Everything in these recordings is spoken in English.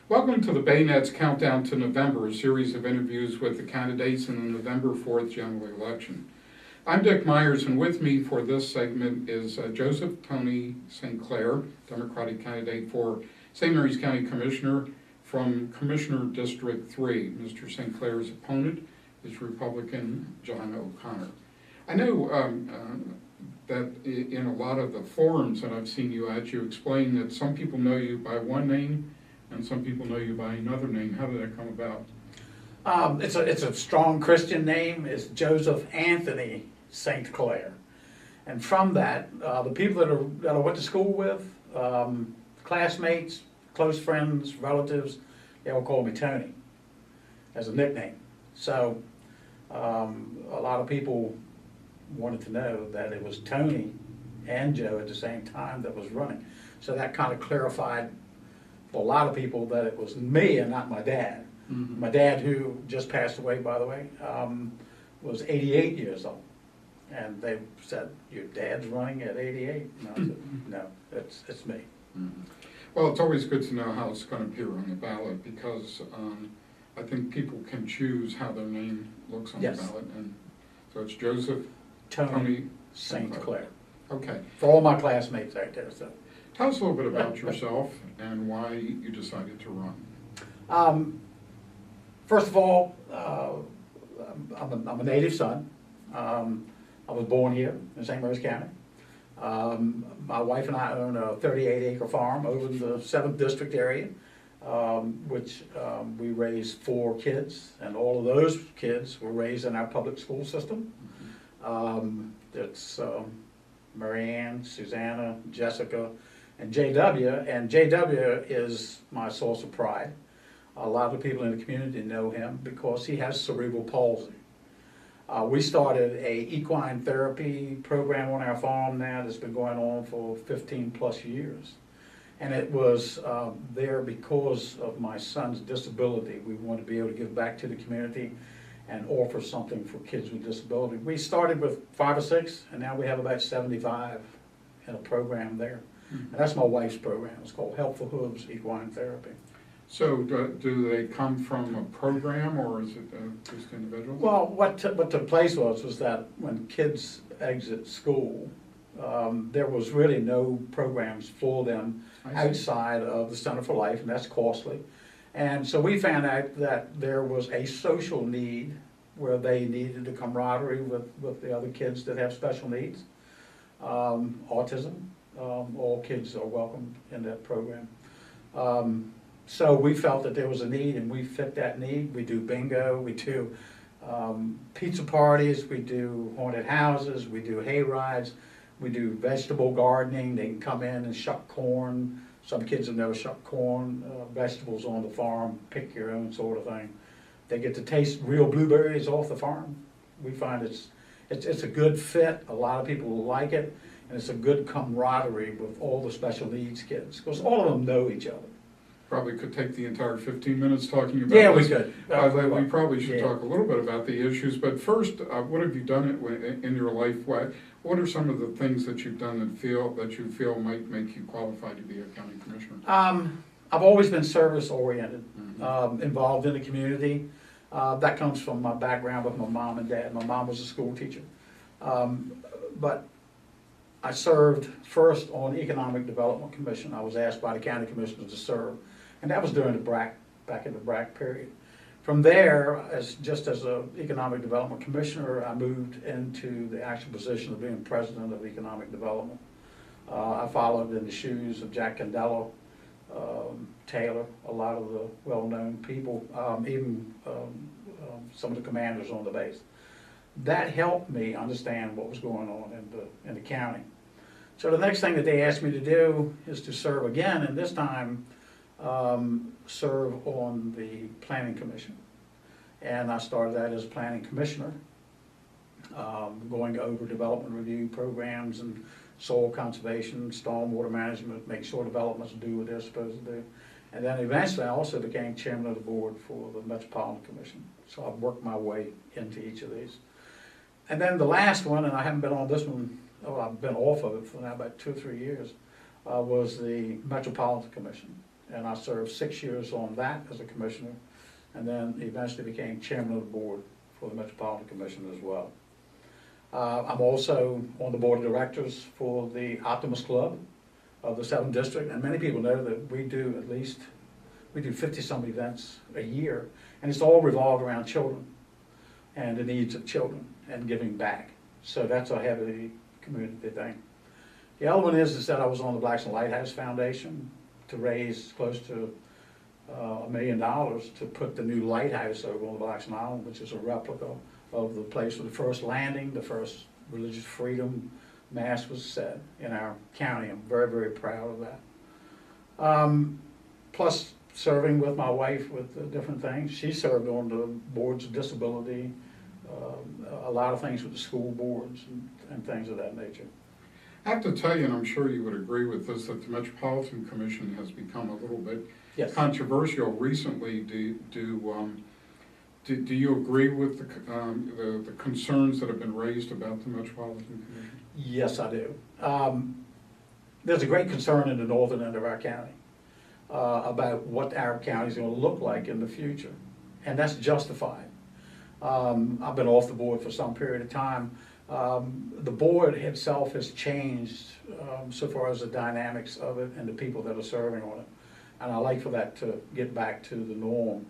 Welcome to the Bayonet's Countdown to November, a series of interviews with the candidates in the November 4th general election. I'm Dick Myers, and with me for this segment is Joseph Tony St. Clair, Democratic candidate for St. Mary's County Commissioner from Commissioner District 3. Mr. St. Clair's opponent is Republican John O'Connor. I know that in a lot of the forums that I've seen you at, you explain that some people know you by one name and some people know you by another name. How did that come about? It's a strong Christian name. It's Joseph Anthony St. Clair. And from that, the people that I went to school with, classmates, close friends, relatives, they all call me Tony as a nickname. So a lot of people wanted to know that it was Tony and Joe at the same time that was running. So that kind of clarified for a lot of people that it was me and not my dad. Mm-hmm. My dad, who just passed away, by the way, was 88 years old. And they said, "Your dad's running at 88? And I said, "No, it's me." Mm-hmm. Well, it's always good to know how it's going to appear on the ballot because I think people can choose how their name looks on the ballot. And so it's Joseph Tony St. Clair. Okay. For all my classmates out there. So, tell us a little bit about yourself and why you decided to run. First of all, I'm a native son. I was born here in St. Mary's County. My wife and I own a 38-acre farm over in the 7th District area, which we raised 4 kids, and all of those kids were raised in our public school system. It's Marianne, Susanna, Jessica, and JW, and JW is my source of pride. A lot of people in the community know him because he has cerebral palsy. We started a equine therapy program on our farm now that's been going on for 15 plus years. And it was there because of my son's disability. We wanted to be able to give back to the community and offer something for kids with disability. We started with 5 or 6, and now we have about 75 in a program there. Mm-hmm. And that's my wife's program. It's called Help for Hooves Equine Therapy. So do they come from a program, or is it just individuals? Well, what took place was that when kids exit school, there was really no programs for them outside of the Center for Life, and that's costly. And so we found out that there was a social need where they needed the camaraderie with the other kids that have special needs. Autism, all kids are welcome in that program. So we felt that there was a need, and we fit that need. We do bingo, we do pizza parties, we do haunted houses, we do hay rides, we do vegetable gardening. They can come in and shuck corn. Some kids have never shucked corn, vegetables on the farm, pick your own sort of thing. They get to taste real blueberries off the farm. We find it's a good fit. A lot of people like it, and it's a good camaraderie with all the special needs kids, because all of them know each other. Probably could take the entire 15 minutes talking about this. Yeah, we could. We probably should talk a little bit about the issues, but first, what have you done in your life? What are some of the things that you've done that you feel might make you qualified to be a county commissioner? I've always been service-oriented, Mm-hmm. Involved in the community. That comes from my background with my mom and dad. My mom was a school teacher. But I served first on the Economic Development Commission. I was asked by the county commissioners to serve, and that was during the BRAC, back in the BRAC period. From there, just as an Economic Development Commissioner, I moved into the actual position of being President of Economic Development. I followed in the shoes of Jack Candello, Taylor, a lot of the well-known people, even some of the commanders on the base. That helped me understand what was going on in the county. So the next thing that they asked me to do is to serve again, and this time serve on the Planning Commission. And I started out as Planning Commissioner, going over development review programs and soil conservation, stormwater management, make sure developments do what they're supposed to do. And then eventually I also became chairman of the board for the Metropolitan Commission. So I've worked my way into each of these. And then the last one, and I haven't been on this one, I've been off of it for now about 2 or 3 years, was the Metropolitan Commission. and I served 6 years on that as a commissioner, and then eventually became chairman of the board for the Metropolitan Commission as well. I'm also on the board of directors for the Optimist Club of the 7th District, and many people know that we do 50-some events a year, and it's all revolved around children and the needs of children and giving back. So that's a heavy community thing. The other one is that I was on the Blackson Lighthouse Foundation to raise close to $1 million to put the new lighthouse over on the Blackson Island, which is a replica of the place where the first landing, the first religious freedom mass was said in our county. I'm very, very proud of that. Plus serving with my wife with different things. She served on the boards of disability, a lot of things with the school boards and things of that nature. I have to tell you, and I'm sure you would agree with this, that the Metropolitan Commission has become a little bit Yes. controversial recently. Do you agree with the concerns that have been raised about the Metropolitan Commission? Yes, I do. There's a great concern in the northern end of our county about what our county is going to look like in the future, and that's justified. I've been off the board for some period of time. The board itself has changed so far as the dynamics of it and the people that are serving on it, and I like for that to get back to the norm.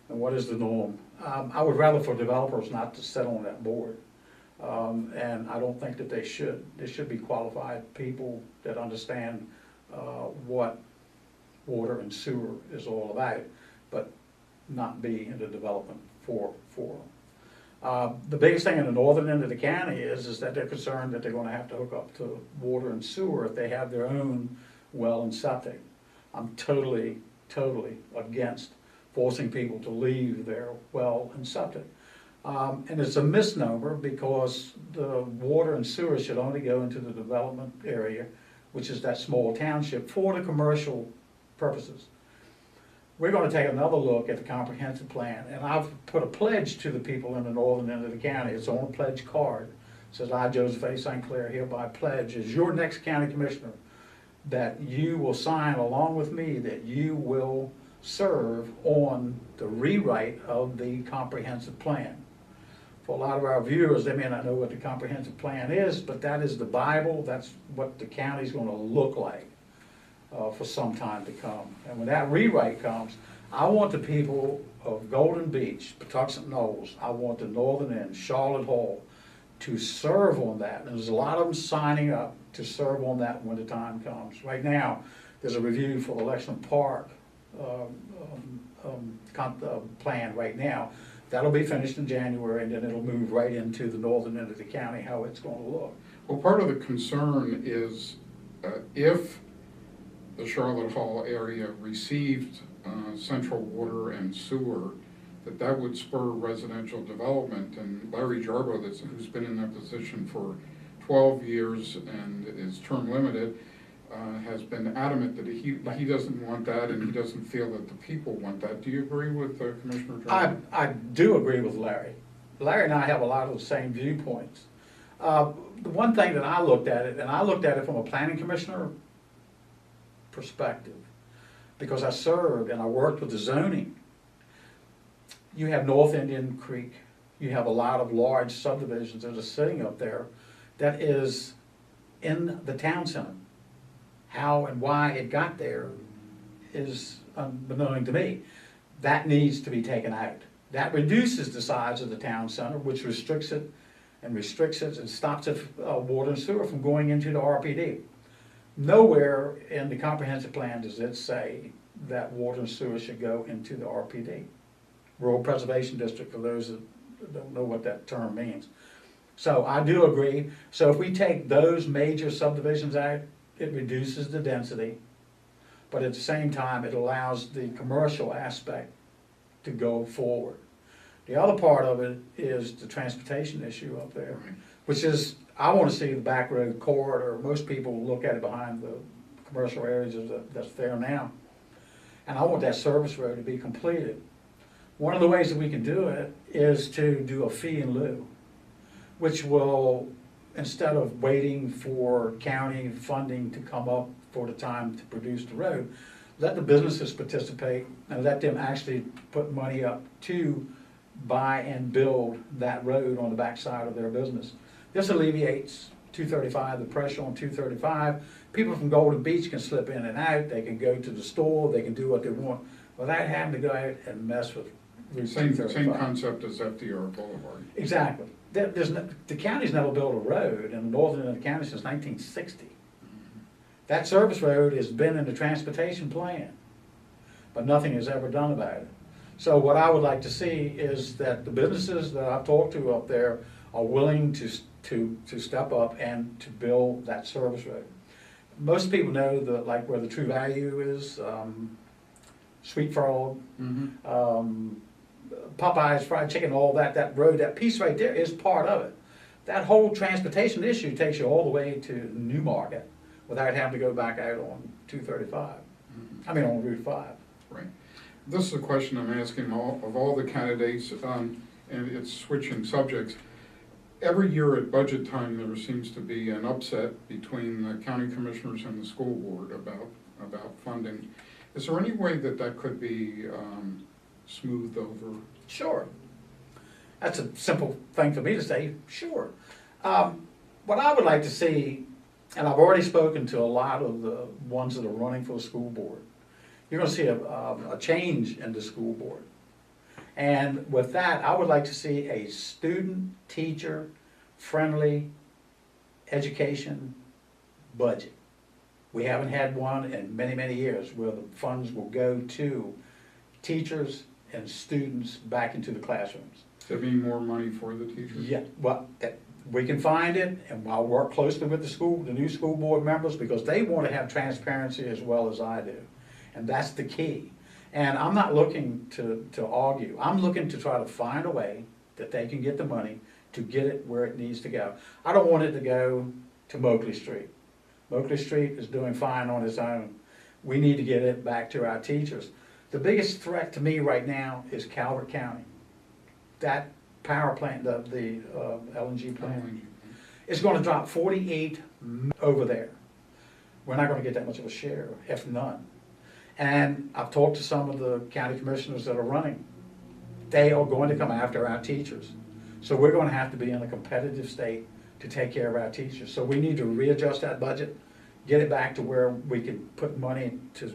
And what is the norm? I would rather for developers not to sit on that board. And I don't think that they should. They should be qualified people that understand what water and sewer is all about, but not be in the development for them. The biggest thing in the northern end of the county is that they're concerned that they're going to have to hook up to water and sewer if they have their own well and septic. I'm totally against forcing people to leave their well and septic. And it's a misnomer because the water and sewer should only go into the development area, which is that small township, for the commercial purposes. We're going to take another look at the comprehensive plan, and I've put a pledge to the people in the northern end of the county. It's on a pledge card. It says, I, Joseph A. St. Clair, hereby pledge as your next county commissioner that you will sign along with me that you will serve on the rewrite of the comprehensive plan. For a lot of our viewers, they may not know what the comprehensive plan is, but that is the Bible. That's what the county's going to look like for some time to come. And when that rewrite comes, I want the people of Golden Beach, Patuxent Knolls, I want the northern end, Charlotte Hall, to serve on that. And there's a lot of them signing up to serve on that when the time comes. Right now, there's a review for Election Park plan right now. That'll be finished in January, and then it'll move right into the northern end of the county, how it's going to look. Well, part of the concern is if the Charlotte Hall area received central water and sewer, that would spur residential development. And Larry Jarbo, who's been in that position for 12 years and is term limited, has been adamant that he doesn't want that, and he doesn't feel that the people want that. Do you agree with Commissioner Jarbo? I do agree with Larry. Larry and I have a lot of the same viewpoints. The one thing that I looked at it, and I looked at it from a planning commissioner perspective, because I served and I worked with the zoning. You have North Indian Creek, you have a lot of large subdivisions that are sitting up there that is in the town center. How and why it got there is unbeknown to me. That needs to be taken out. That reduces the size of the town center, which restricts it and stops it, water and sewer from going into the RPD. Nowhere in the comprehensive plan does it say that water and sewer should go into the RPD, Rural Preservation District, for those that don't know what that term means. So I do agree. So if we take those major subdivisions out, it reduces the density, but at the same time, it allows the commercial aspect to go forward. The other part of it is the transportation issue up there, which is, I want to see the back road corridor. Most people look at it behind the commercial areas that's there now. And I want that service road to be completed. One of the ways that we can do it is to do a fee in lieu, which will, instead of waiting for county funding to come up for the time to produce the road, let the businesses participate and let them actually put money up to buy and build that road on the backside of their business. This alleviates 235, the pressure on 235. People from Golden Beach can slip in and out, they can go to the store, they can do what they want without having to go out and mess with Route Same 235. concept as FDR Boulevard. Exactly. The county's never built a road in the northern end of the county since 1960. That service road has been in the transportation plan, but nothing is ever done about it. So what I would like to see is that the businesses that I've talked to up there are willing to step up and to build that service road. Most people know that, like, where the True Value is, Sweet Frog, Popeye's Fried Chicken, all that road, that piece right there is part of it. That whole transportation issue takes you all the way to Newmarket without having to go back out on 235. I mean, on Route 5. Right. This is a question I'm asking of all the candidates, and it's switching subjects. Every year at budget time, there seems to be an upset between the county commissioners and the school board about funding. Is there any way that could be smoothed over? Sure. That's a simple thing for me to say, sure. What I would like to see, and I've already spoken to a lot of the ones that are running for the school board, you're gonna see a change in the school board. And with that, I would like to see a student, teacher, friendly education budget. We haven't had one in many, many years where the funds will go to teachers and students back into the classrooms. Does that mean more money for the teachers? Yeah, well, we can find it, and I'll work closely with the new school board members, because they want to have transparency as well as I do. And that's the key. And I'm not looking to argue. I'm looking to try to find a way that they can get the money to get it where it needs to go. I don't want it to go to Moakley Street. Moakley Street is doing fine on its own. We need to get it back to our teachers. The biggest threat to me right now is Calvert County. That power plant, the LNG plant, is going to drop 48 over there. We're not going to get that much of a share, if none. And I've talked to some of the county commissioners that are running. They are going to come after our teachers. So we're going to have to be in a competitive state to take care of our teachers. So we need to readjust that budget, get it back to where we can put money to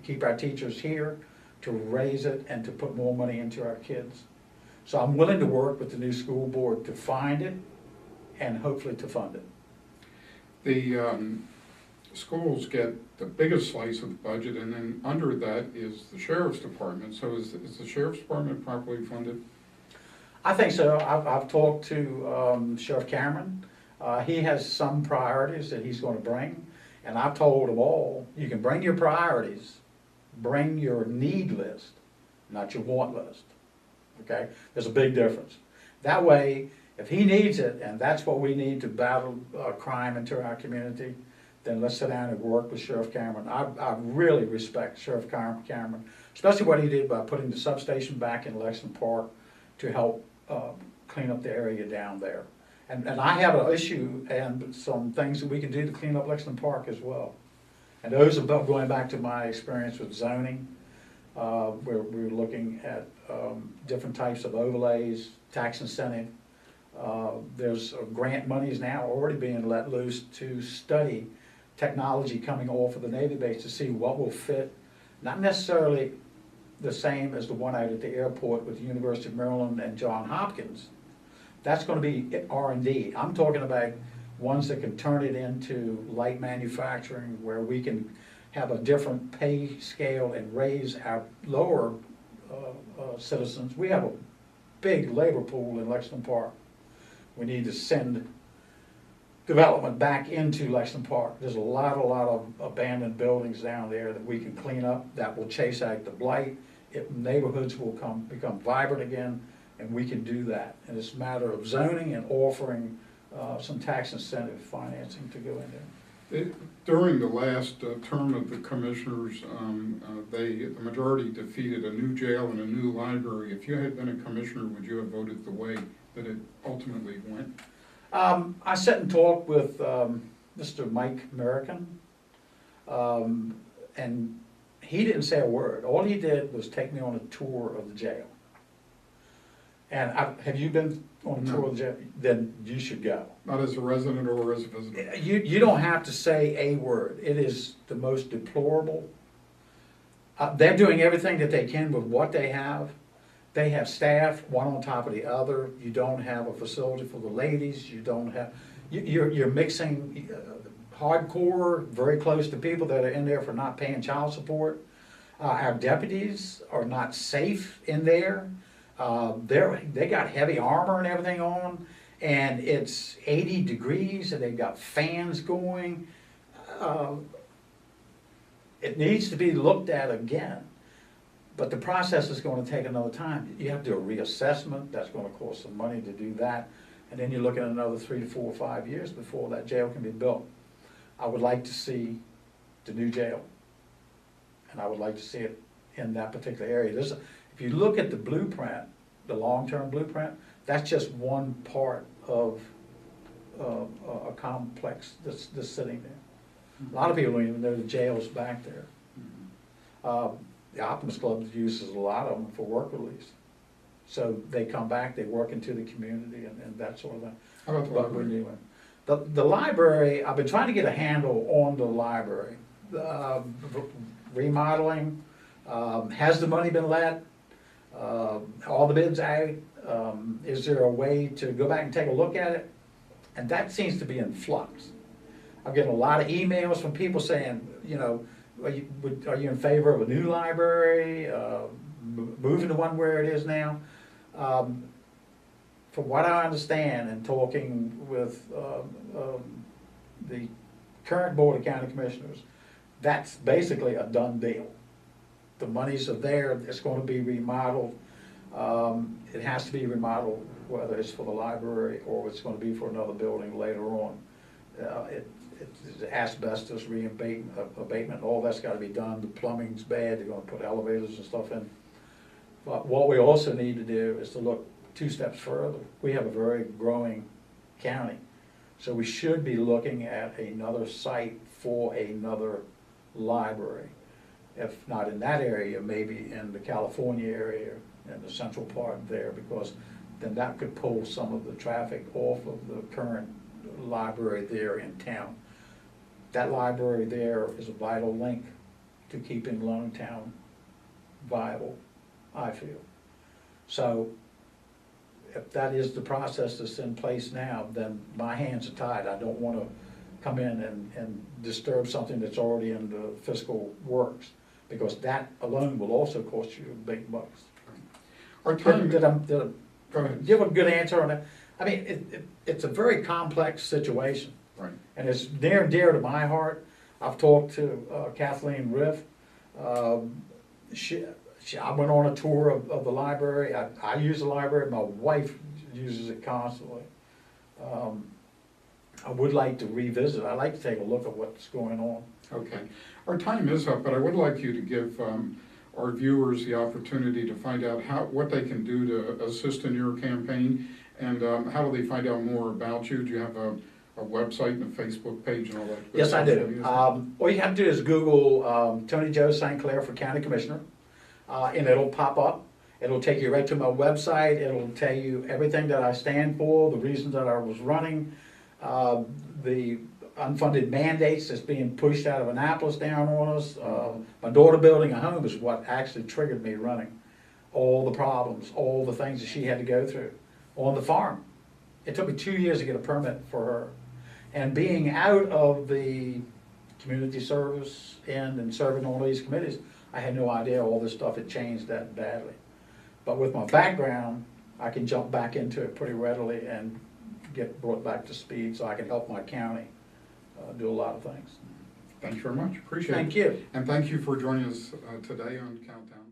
keep our teachers here, to raise it, and to put more money into our kids. So I'm willing to work with the new school board to find it and hopefully to fund it. The schools get the biggest slice of the budget, and then under that is the sheriff's department. So is the sheriff's department properly funded? I think so. I've talked to Sheriff Cameron. He has some priorities that he's going to bring, and I've told them all, you can bring your priorities, bring your need list, not your want list. Okay? There's a big difference. That way, if he needs it, and that's what we need to battle crime into our community, then let's sit down and work with Sheriff Cameron. I really respect Sheriff Cameron, especially what he did by putting the substation back in Lexington Park to help clean up the area down there. And I have an issue and some things that we can do to clean up Lexington Park as well. And those are going back to my experience with zoning, where we were looking at different types of overlays, tax incentive. There's grant monies now already being let loose to study technology coming off of the Navy base to see what will fit, not necessarily the same as the one out at the airport with the University of Maryland and Johns Hopkins. That's going to be R&D. I'm talking about ones that can turn it into light manufacturing, where we can have a different pay scale and raise our lower citizens. We have a big labor pool in Lexington Park. We need to send development back into Lexington Park. There's a lot of abandoned buildings down there that we can clean up, that will chase out the blight. Neighborhoods will become vibrant again, and we can do that. And it's a matter of zoning and offering some tax incentive financing to go in there. During the last term of the commissioners, the majority defeated a new jail and a new library. If you had been a commissioner, would you have voted the way that it ultimately went? I sat and talked with Mr. Mike American, and he didn't say a word. All he did was take me on a tour of the jail. And have you been on a tour No. of the jail? Then you should go. Not as a resident or as a visitor. You don't have to say a word. It is the most deplorable. They're doing everything that they can with what they have. They have staff, one on top of the other. You don't have a facility for the ladies. You don't have, you're mixing hardcore, very close to people that are in there for not paying child support. Our deputies are not safe in there. They got heavy armor and everything on, and it's 80 degrees, and they've got fans going. It needs to be looked at again, but the process is going to take another time. You have to do a reassessment. That's going to cost some money to do that, and then you're looking at another 3 to 4 or 5 years before that jail can be built. I would like to see the new jail, and I would like to see it in that particular area. If you look at the blueprint, the long-term blueprint, that's just one part of a complex that's sitting there. A lot of people don't even know the jail's back there. The Optimist Club uses a lot of them for work release. So they come back, they work into the community and that sort of thing. How about the But we're library? doing. The library, I've been trying to get a handle on the library. Remodeling, has the money been let? All the bids out? Is there a way to go back and take a look at it? And that seems to be in flux. I'm getting a lot of emails from people saying, you know, are you in favor of a new library, moving to one where it is now? From what I understand and talking with the current Board of County Commissioners, that's basically a done deal. The monies are there, it's going to be remodeled. It has to be remodeled, whether it's for the library or it's going to be for another building later on. It's asbestos abatement, all that's got to be done. The plumbing's bad, they're going to put elevators and stuff in. But what we also need to do is to look 2 steps further. We have a very growing county, so we should be looking at another site for another library. If not in that area, maybe in the California area, in the central part there, because then that could pull some of the traffic off of the current library there in town. That library there is a vital link to keeping Lonetown viable, I feel. So if that is the process that's in place now, then my hands are tied. I don't want to come in and disturb something that's already in the fiscal works, because that alone will also cost you big bucks. Our time, Did I go ahead. give a good answer on that? I mean, it's a very complex situation. Right. And it's near and dear to my heart. I've talked to Kathleen Riff. I went on a tour of the library. I use the library. My wife uses it constantly. I would like to revisit. I'd like to take a look at what's going on. Okay. Our time is up, but I would like you to give our viewers the opportunity to find out what they can do to assist in your campaign, and how do they find out more about you? Do you have a website and a Facebook page and all that? Yes, I do. All you have to do is Google Tony Joe St. Clair for County Commissioner, and it'll pop up. It'll take you right to my website. It'll tell you everything that I stand for, the reasons that I was running, the unfunded mandates that's being pushed out of Annapolis down on us. My daughter building a home is what actually triggered me running. All the problems, all the things that she had to go through on the farm. It took me 2 years to get a permit for her. And being out of the community service and serving on these committees, I had no idea all this stuff had changed that badly. But with my background, I can jump back into it pretty readily and get brought back to speed so I can help my county do a lot of things. Thank you very much. Appreciate it. Thank you. And thank you for joining us today on Countdown.